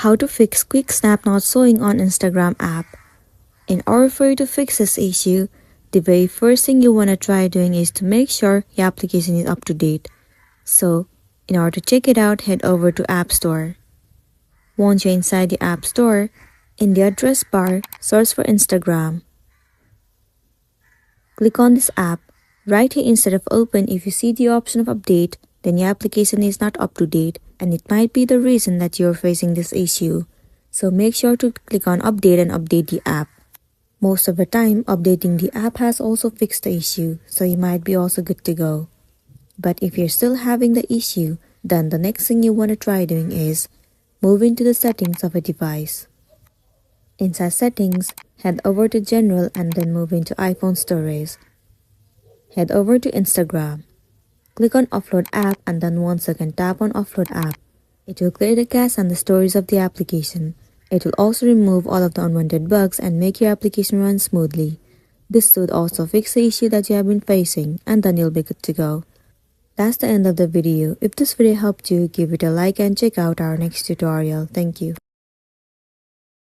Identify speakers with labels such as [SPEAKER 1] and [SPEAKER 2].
[SPEAKER 1] How to fix quick snap not showing on Instagram app. In order for you to fix this issue, the very first thing you want to try doing is to make sure your application is up to date. So, in order to check it out, head over to App Store. Once you're inside the App Store, in the address bar, search for Instagram. Click on this app. Right here instead of open, if you see the option of update, then your application is not up to date and it might be the reason that you're facing this issue. So make sure to click on update and update the app. Most of the time, updating the app has also fixed the issue, so you might be also good to go. But if you're still having the issue, then the next thing you want to try doing is move into the settings of a device. Inside settings, head over to general and then move into iPhone storage. Head over to Instagram. Click on offload app and then once again tap on offload app. It will clear the cache and the storage of the application. It will also remove all of the unwanted bugs and make your application run smoothly. This should also fix the issue that you have been facing and then you'll be good to go. That's the end of the video. If this video helped you, give it a like and check out our next tutorial. Thank you.